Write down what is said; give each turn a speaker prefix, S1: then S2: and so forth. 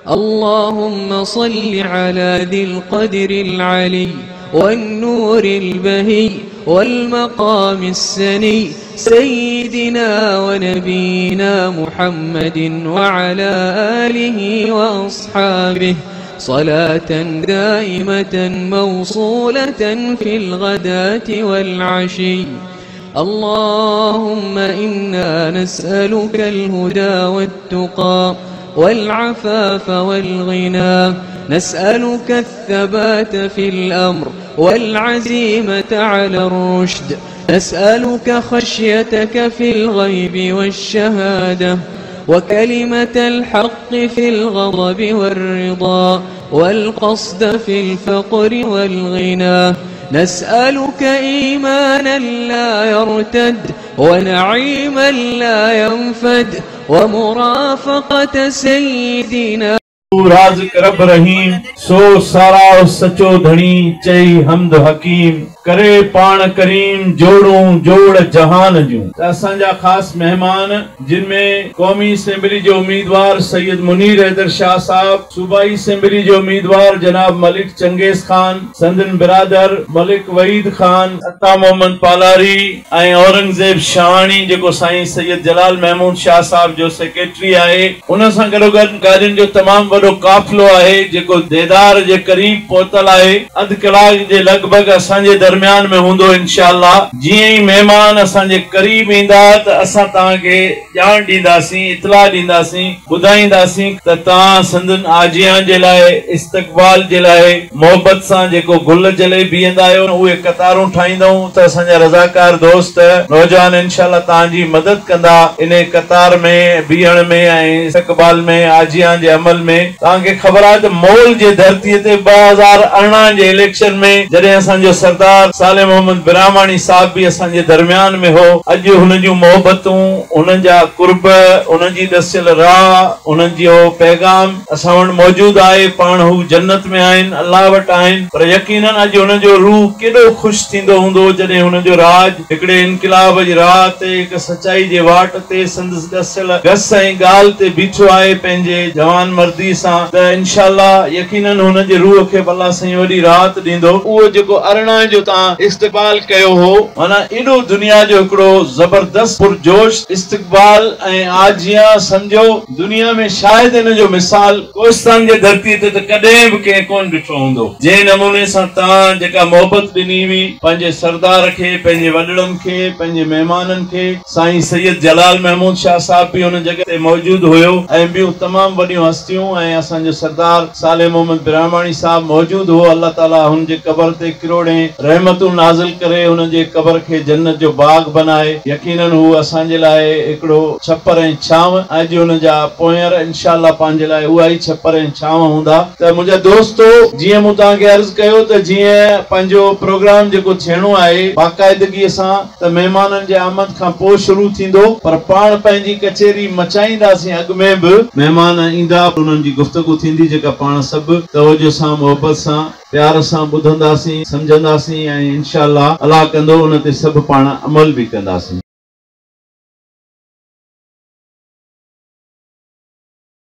S1: اللهم صل على ذي القدر العلي والنور البهي والمقام السني سيدنا ونبينا محمد وعلى آله وأصحابه صلاة دائمة موصولة في الغداة والعشي. اللهم إنا نسألك الهدى والتقى والعفاف والغنى، نسألك الثبات في الأمر والعزيمة على الرشد، نسألك خشيتك في الغيب والشهادة وكلمة الحق في الغضب والرضا والقصد في الفقر والغنى، نسألك إيمانا لا يرتد ونعيما لا ينفد ومرافقة سيدنا
S2: राज़िक़ रब रहीम सो सारा सचो धणी चई हमद हकीम करे पाण करीम जोड़ूं जोड़ जहान जूं। असांजा ख़ास मेहमान जिनमें क़ौमी असेंबली जो उम्मीदवार सैयद मुनीर हैदर शाह साहब, सूबाई असेंबली जो उम्मीदवार जनाब मलिक चंगेज़ खान, संदन बिरादर मलिक वहीद खान, अता मोहम्मद पालारी ऐं औरंगज़ेब शाहाणी जेको साईं सैयद जलाल महमूद शाह साहब जो सेक्रेटरी आहे, उन सां गॾोगॾु गाॾियुनि जो तमामु वॾो काफ़िलो आहे जेको देदार जे करीब पहुतल आहे। अध कलाक जे लॻभॻि असांजे दरमियान में हूंदो इंशाअल्लाह। जीअं ई महिमान असांजे करीब ईंदा त असां तव्हांखे ॼाण ॾींदासीं, इतला ॾींदासीं, ॿुधाईंदासीं त तव्हां संदन आजियां जे लाइ इस्तक़बाल जे लाइ मोहबत सां जेको गुल जले बीहंदा आहियो उहे कतारूं ठाहींदऊं त असांजा रज़ाकार दोस्त नौजवान इंशाअल्लाह तव्हांजी मदद कंदा इन कतार में बीहण में ऐं इस्तक़बाल में आजियां जे अमल में। तव्हांखे ख़बर आहे त मोल जे धरतीअ ते 2018 जे इलेक्शन में जॾहिं असांजो सरदार साले मोहम्मद बिरामाणी साहब बि असांजे दरमियान में हो, अॼु हुन जूं मोहबतूं, हुननि जा कुर्ब, हुननि जी दसियल राह, हुननि जो पैगाम असां वटि मौजूदु आहे। पाण हू जन्नत में आहिनि, अल्लाह वटि आहिनि, पर यकीनन अॼु हुन जो रूह केॾो ख़ुशि थींदो हूंदो जॾहिं हुन जो राज हिकिड़े इनक़िलाब जी राह ते, हिकु सचाई जे वाट ते, संदसि दसियल घस ऐं ॻाल्हि ते बीठो आहे पंहिंजे जवान मर्दी सां। त इंशाअल्लाह यकीनन हुन जे रूह खे अल्लाह साईं वॾी राहत ॾींदो। उहो जेको 18 जो तव्हां इस्तक़बाल कयो हो, माना एॾो दुनिया जो हिकिड़ो ज़बरदस्त पुरजोश इस्तक़बाल ऐं आजियां सम्झो दुनिया में शायदि इन जो मिसाल कोहिस्तान जे धरतीअ ते त कॾहिं बि कंहिं कोन ॾिठो हूंदो। जंहिं नमूने सां तव्हां जेका मोहबत ॾिनी हुई पंहिंजे सरदार खे, पंहिंजे वॾड़नि खे, पंहिंजे महिमाननि खे, साईं सैयद जलाल महमूद शाह साहब बि हुन जॻह ते मौजूदु हुयो ऐं ॿियूं तमामु वॾियूं हस्तियूं ऐं असांजो सरदार साले मोहम्मद बिरामाणी साहब मौजूदु हो। अल्लाह ताला हुन जे कबर ते किरोड़े रहमतूं नाज़िल करे हुन जे कबर खे जन्नत जो बाग बनाए। यकीनन हू असांजे लाइ हिकिड़ो छपर ऐं छांव, अॼु हुन जा पोयर इंशाअल्लाह पंहिंजे लाइ उहा ई छपर ऐं छांव हूंदा। त मुंहिंजा दोस्तो, जीअं मूं तव्हांखे अर्ज़ु कयो त जीअं पंहिंजो प्रोग्राम जेको थियणो आहे बाक़ाइदगीअ सां त महिमाननि जे आमद खां पोइ शुरू थींदो, पर पाण पंहिंजी कचेरी मचाईंदासीं। अॻु में बि महिमान ईंदा, उन्हनि जी गुफ़्तगू थींदी जेका पाण सभु तवजो सां, मोहबत सां, प्यार सां ॿुधंदासीं, सम्झंदासीं ऐं इंशाअल्लाह अल्लाह कंदो उन ते सभु पाण अमल बि कंदासीं।